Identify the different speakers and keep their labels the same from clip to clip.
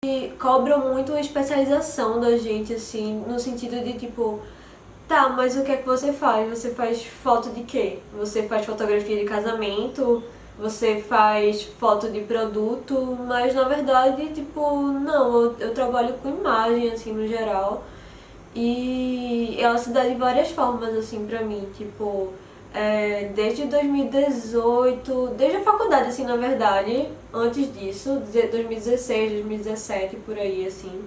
Speaker 1: E cobram muito a especialização da gente, assim, no sentido de tipo, tá, mas o que é que você faz? Você faz foto de quê? Você faz fotografia de casamento? Você faz foto de produto? Mas na verdade, tipo, não, eu trabalho com imagem, assim, no geral. E ela se dá de várias formas, assim, pra mim, tipo, desde 2018, desde a faculdade, assim, na verdade, antes disso, 2016, 2017, por aí, assim,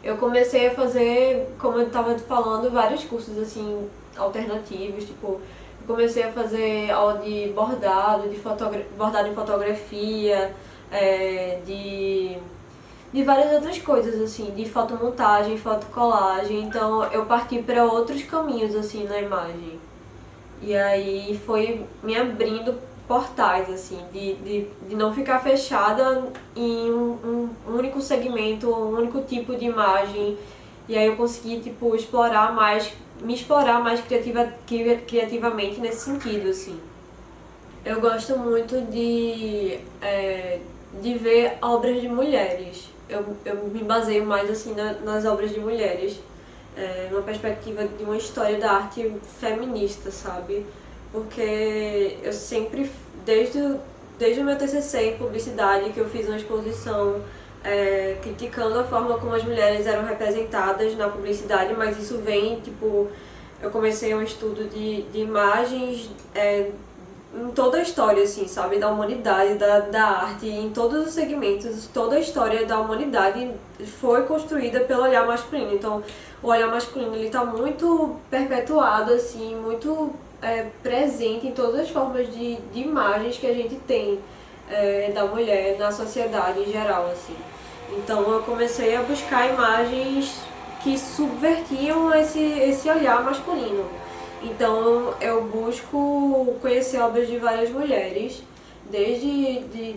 Speaker 1: eu comecei a fazer, como eu tava falando, vários cursos, assim, alternativos, tipo, eu comecei a fazer aula de bordado, bordado em fotografia, de várias outras coisas, assim, de fotomontagem, fotocolagem, então eu parti para outros caminhos, assim, na imagem. E aí foi me abrindo portais, assim, de não ficar fechada em um único segmento, um único tipo de imagem. E aí eu consegui, tipo, explorar mais, me explorar mais criativamente nesse sentido, assim. Eu gosto muito de ver obras de mulheres. Eu me baseio mais assim nas obras de mulheres, numa perspectiva de uma história da arte feminista, sabe? Porque eu sempre, desde o meu TCC em publicidade, que eu fiz uma exposição criticando a forma como as mulheres eram representadas na publicidade, mas isso vem, tipo, eu comecei um estudo de imagens em toda a história, assim, sabe, da humanidade, da arte, em todos os segmentos, toda a história da humanidade foi construída pelo olhar masculino. Então, o olhar masculino, ele tá muito perpetuado, assim, muito presente em todas as formas de imagens que a gente tem da mulher na sociedade em geral, assim. Então, eu comecei a buscar imagens que subvertiam esse olhar masculino. Então eu busco conhecer obras de várias mulheres,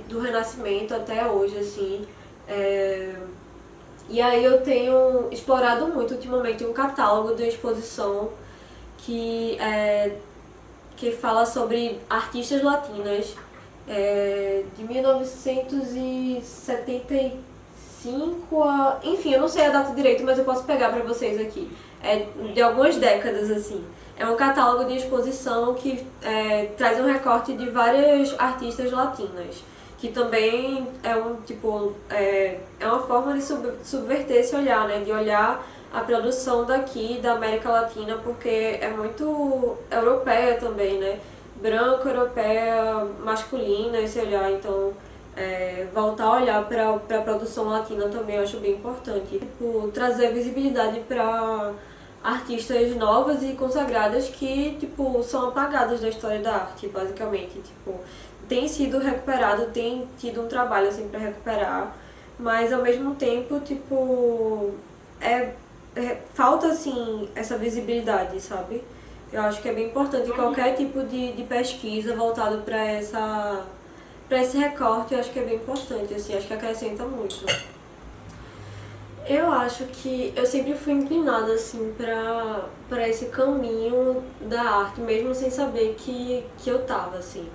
Speaker 1: do Renascimento até hoje, assim. E aí eu tenho explorado muito ultimamente um catálogo de exposição que, que fala sobre artistas latinas de 1975 a... Enfim, eu não sei a data direito, mas eu posso pegar pra vocês aqui. É de algumas décadas, assim. É um catálogo de exposição que traz um recorte de várias artistas latinas, que também é um tipo é uma forma de subverter esse olhar, né? De olhar a produção daqui da América Latina, porque é muito europeia também, né? Branca, europeia, masculina esse olhar, então voltar a olhar para a produção latina também eu acho bem importante. Tipo, trazer visibilidade para artistas novas e consagradas que, tipo, são apagadas da história da arte, basicamente. Tipo, tem sido recuperado, tem tido um trabalho, assim, para recuperar, mas ao mesmo tempo, tipo, falta, assim, essa visibilidade, sabe? Eu acho que é bem importante qualquer tipo de pesquisa voltado para esse recorte, eu acho que é bem importante, assim, acho que acrescenta muito. Eu acho que eu sempre fui inclinada assim para esse caminho da arte, mesmo sem saber que eu tava assim.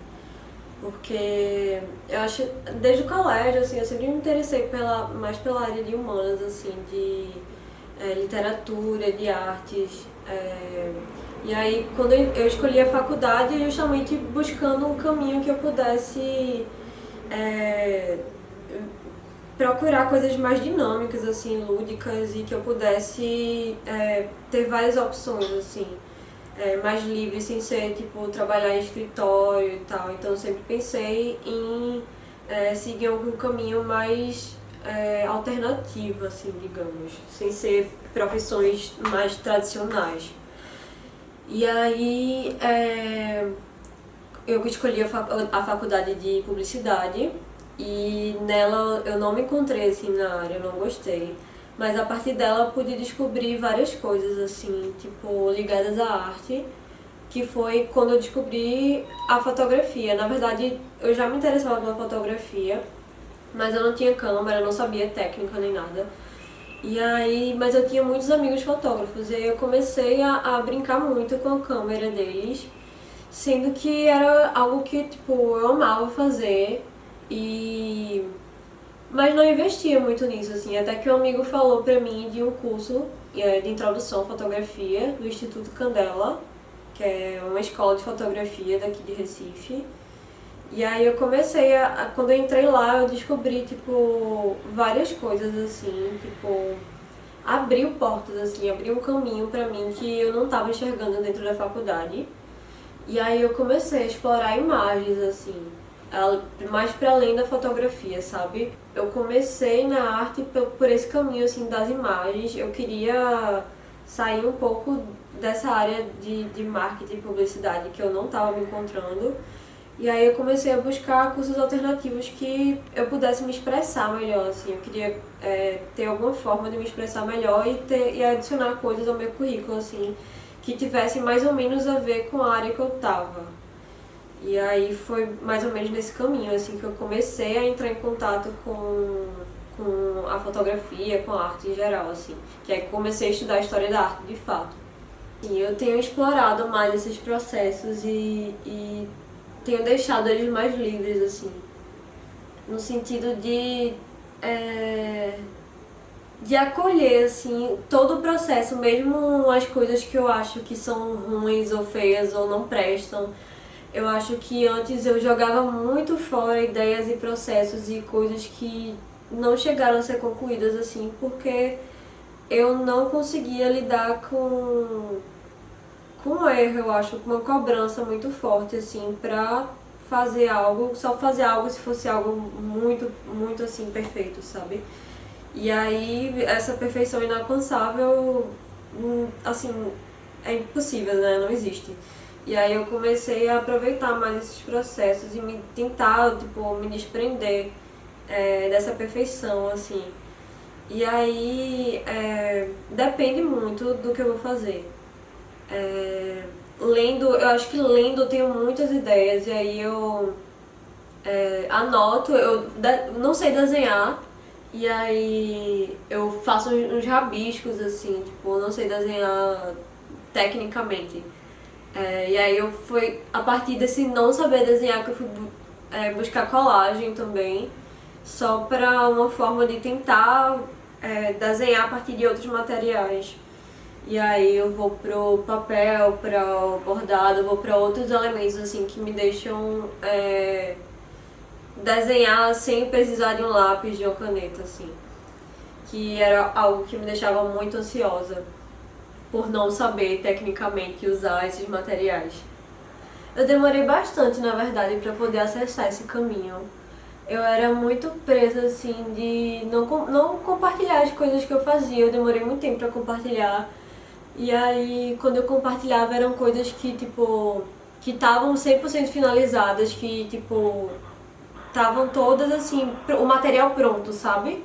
Speaker 1: Porque eu acho, desde o colégio, assim, eu sempre me interessei mais pela área de humanas, assim, de literatura, de artes. E aí, quando eu escolhi a faculdade, justamente buscando um caminho que eu pudesse procurar coisas mais dinâmicas, assim, lúdicas, e que eu pudesse ter várias opções, assim, mais livres, sem ser, tipo, trabalhar em escritório e tal. Então eu sempre pensei em seguir algum caminho mais alternativo, assim, digamos, sem ser profissões mais tradicionais. E aí eu escolhi a faculdade de publicidade e nela eu não me encontrei assim na área, eu não gostei. Mas a partir dela eu pude descobrir várias coisas assim, tipo, ligadas à arte, que foi quando eu descobri a fotografia. Na verdade, eu já me interessava pela fotografia, mas eu não tinha câmera, não sabia técnica nem nada. E aí, mas eu tinha muitos amigos fotógrafos e aí eu comecei a brincar muito com a câmera deles, sendo que era algo que, tipo, eu amava fazer e Mas não investia muito nisso, assim, até que um amigo falou pra mim de um curso de introdução à fotografia do Instituto Candela, que é uma escola de fotografia daqui de Recife. E aí eu comecei quando eu entrei lá, eu descobri, tipo, várias coisas, assim, tipo, abriu portas, assim, abriu um caminho pra mim que eu não tava enxergando dentro da faculdade. E aí eu comecei a explorar imagens, assim, mais para além da fotografia, sabe? Eu comecei na arte por esse caminho, assim, das imagens. Eu queria sair um pouco dessa área de marketing e publicidade que eu não estava me encontrando. E aí eu comecei a buscar cursos alternativos que eu pudesse me expressar melhor, assim. Eu queria ter alguma forma de me expressar melhor e adicionar coisas ao meu currículo, assim, que tivessem mais ou menos a ver com a área que eu tava. E aí foi mais ou menos nesse caminho, assim, que eu comecei a entrar em contato com a fotografia, com a arte em geral, assim. Que aí comecei a estudar a história da arte, de fato. E eu tenho explorado mais esses processos e tenho deixado eles mais livres, assim. No sentido de acolher, assim, todo o processo, mesmo as coisas que eu acho que são ruins ou feias ou não prestam. Eu acho que antes eu jogava muito fora ideias e processos e coisas que não chegaram a ser concluídas, assim, porque eu não conseguia lidar com um erro, eu acho, com uma cobrança muito forte, assim, pra fazer algo, só fazer algo se fosse algo muito, muito, assim, perfeito, sabe? E aí, essa perfeição inalcançável, assim, é impossível, né? Não existe. E aí eu comecei a aproveitar mais esses processos e tentar, tipo, me desprender dessa perfeição, assim. E aí, depende muito do que eu vou fazer. Lendo, eu acho que lendo eu tenho muitas ideias e aí eu anoto, não sei desenhar, e aí eu faço uns rabiscos, assim, tipo, eu não sei desenhar tecnicamente. E aí foi a partir desse não saber desenhar que eu fui buscar colagem também, só pra uma forma de tentar desenhar a partir de outros materiais. E aí eu vou pro papel, pro bordado, eu vou pra outros elementos assim que me deixam desenhar sem precisar de um lápis, de uma caneta, assim. Que era algo que me deixava muito ansiosa por não saber tecnicamente usar esses materiais. Eu demorei bastante, na verdade, para poder acessar esse caminho. Eu era muito presa, assim, de não compartilhar as coisas que eu fazia. Eu demorei muito tempo para compartilhar. E aí, quando eu compartilhava, eram coisas que, tipo, que estavam 100% finalizadas, que, tipo, estavam todas, assim, o material pronto, sabe?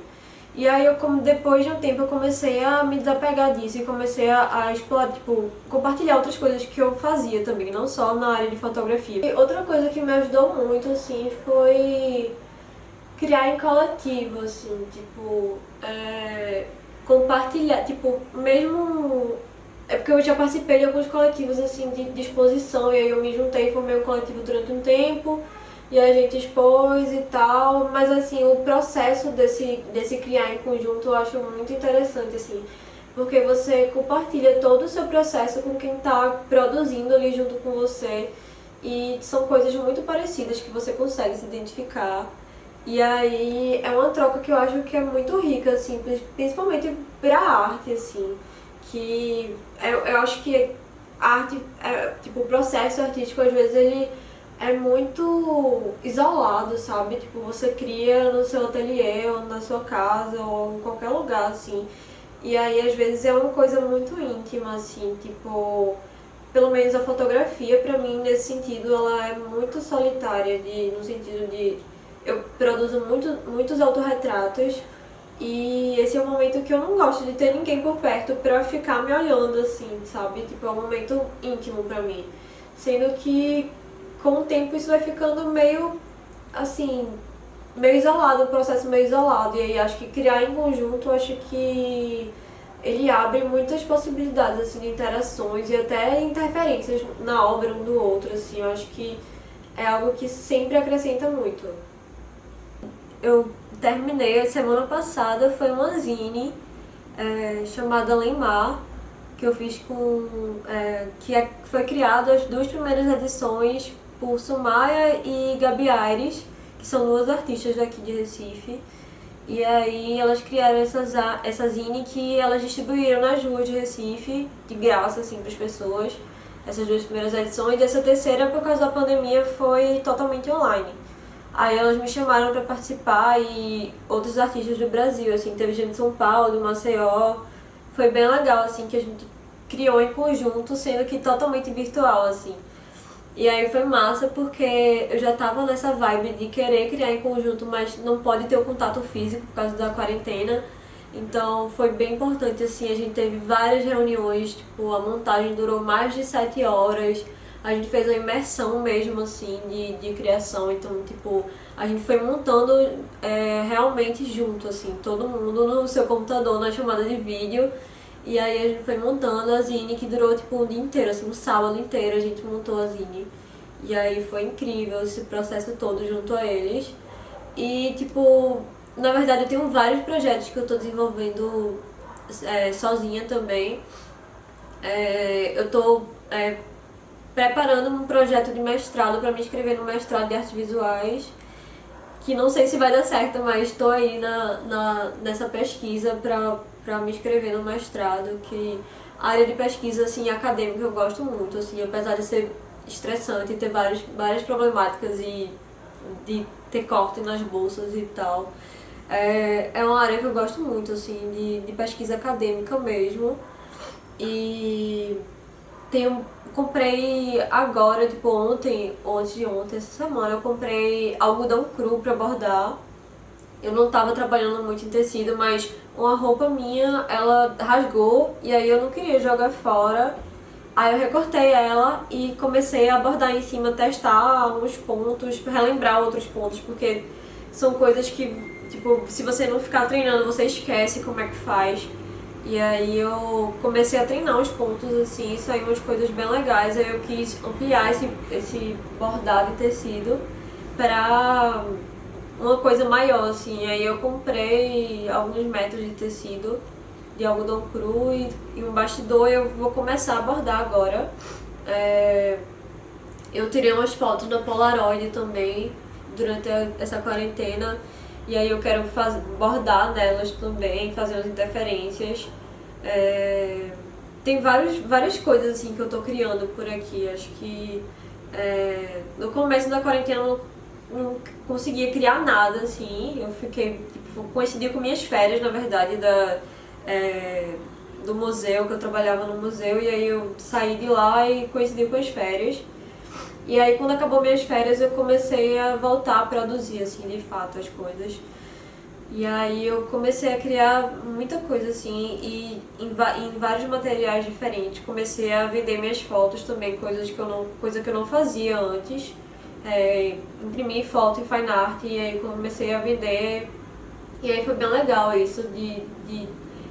Speaker 1: E aí, como depois de um tempo, eu comecei a me desapegar disso e comecei a explorar, tipo, compartilhar outras coisas que eu fazia também, não só na área de fotografia. E outra coisa que me ajudou muito, assim, foi criar em coletivo, assim, tipo, compartilhar, tipo, mesmo. É porque eu já participei de alguns coletivos, assim, de exposição, e aí eu me juntei, formei um coletivo durante um tempo, e a gente expôs e tal, mas assim, o processo desse criar em conjunto eu acho muito interessante, assim, porque você compartilha todo o seu processo com quem está produzindo ali junto com você, e são coisas muito parecidas que você consegue se identificar. E aí é uma troca que eu acho que é muito rica, assim, principalmente pra arte, assim, que eu acho que a arte, tipo, o processo artístico às vezes ele é muito isolado, sabe? Tipo, você cria no seu ateliê, ou na sua casa, ou em qualquer lugar, assim. E aí, às vezes, é uma coisa muito íntima, assim, tipo... Pelo menos a fotografia, pra mim, nesse sentido, ela é muito solitária, no sentido de... Eu produzo muitos autorretratos, e esse é um momento que eu não gosto de ter ninguém por perto pra ficar me olhando, assim, sabe? Tipo, é um momento íntimo pra mim. Sendo que com o tempo isso vai ficando meio, assim, meio isolado, um processo meio isolado. E aí acho que criar em conjunto, acho que ele abre muitas possibilidades, assim, de interações e até interferências na obra um do outro, assim. Eu acho que é algo que sempre acrescenta muito. Eu terminei semana passada, foi uma zine chamada Lemar, que eu fiz foi criado as duas primeiras edições por Sumaya e Gabi Aires, que são duas artistas daqui de Recife. E aí elas criaram essa zine que elas distribuíram nas ruas de Recife, de graça, assim, para as pessoas. Essas duas primeiras edições. E essa terceira, por causa da pandemia, foi totalmente online. Aí elas me chamaram para participar e outros artistas do Brasil, assim, teve gente de São Paulo, de Maceió. Foi bem legal, assim, que a gente criou em conjunto, sendo que totalmente virtual, assim. E aí foi massa porque eu já tava nessa vibe de querer criar em conjunto, mas não pode ter o contato físico por causa da quarentena. Então foi bem importante, assim, a gente teve várias reuniões, tipo, a montagem durou mais de 7 horas. A gente fez uma imersão mesmo, assim, de criação. Então, tipo, a gente foi montando realmente junto, assim, todo mundo no seu computador, na chamada de vídeo. E aí a gente foi montando a zine, que durou tipo um dia inteiro, assim, um sábado inteiro a gente montou a zine. E aí foi incrível esse processo todo junto a eles. E tipo, na verdade eu tenho vários projetos que eu tô desenvolvendo sozinha também. Eu tô preparando um projeto de mestrado para me inscrever no mestrado de artes visuais, que não sei se vai dar certo, mas estou aí nessa pesquisa para me inscrever no mestrado, que a área de pesquisa assim, acadêmica eu gosto muito, assim, apesar de ser estressante e ter várias problemáticas e de ter corte nas bolsas e tal. É uma área que eu gosto muito, assim, de pesquisa acadêmica mesmo. E comprei agora, tipo ontem, ou antes de ontem, essa semana, eu comprei algodão cru pra bordar. Eu não tava trabalhando muito em tecido, mas uma roupa minha, ela rasgou e aí eu não queria jogar fora. Aí eu recortei ela e comecei a bordar em cima, testar uns pontos, relembrar outros pontos, porque são coisas que, tipo, se você não ficar treinando, você esquece como é que faz. E aí eu comecei a treinar os pontos, assim, e saíram umas coisas bem legais. Aí eu quis ampliar esse bordado de tecido pra uma coisa maior, assim. Aí eu comprei alguns metros de tecido de algodão cru e um bastidor, e eu vou começar a bordar agora. Eu tirei umas fotos da Polaroid também durante essa quarentena, e aí eu quero bordar nelas também, fazer umas interferências. Tem várias coisas assim que eu tô criando por aqui. Acho que no começo da quarentena eu não conseguia criar nada, assim. Eu fiquei, tipo, coincidiu com minhas férias, na verdade, do museu, que eu trabalhava no museu, e aí eu saí de lá e coincidiu com as férias. E aí quando acabou minhas férias eu comecei a voltar a produzir, assim, de fato, as coisas. E aí eu comecei a criar muita coisa, assim, e em vários materiais diferentes. Comecei a vender minhas fotos também, coisa que eu não fazia antes. Imprimi foto em Fine Art e aí comecei a vender. E aí foi bem legal isso,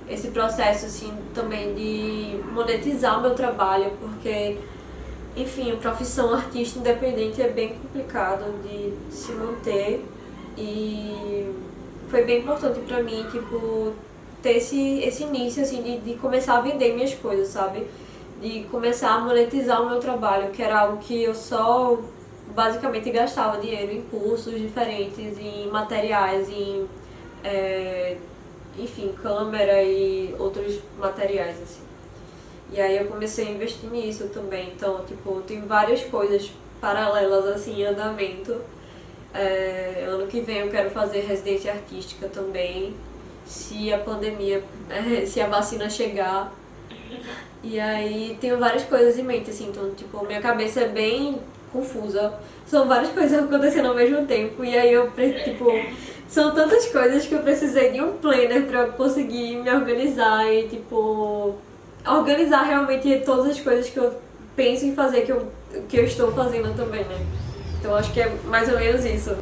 Speaker 1: esse processo, assim, também de monetizar o meu trabalho, porque, enfim, a profissão artista independente é bem complicado de se manter. E foi bem importante pra mim, tipo, ter esse início, assim, de começar a vender minhas coisas, sabe? De começar a monetizar o meu trabalho, que era algo que eu só basicamente gastava dinheiro em cursos diferentes, em materiais, enfim, câmera e outros materiais, assim. E aí eu comecei a investir nisso também, então, tipo, tem várias coisas paralelas, assim, em andamento. Ano que vem eu quero fazer residência artística também, se a pandemia, se a vacina chegar. E aí tenho várias coisas em mente, assim, então, tipo, minha cabeça é bem confusa. São várias coisas acontecendo ao mesmo tempo, e aí tipo, são tantas coisas que eu precisei de um planner pra conseguir me organizar e, tipo, organizar realmente todas as coisas que eu penso em fazer, que eu estou fazendo também, né? Então acho que é mais ou menos isso.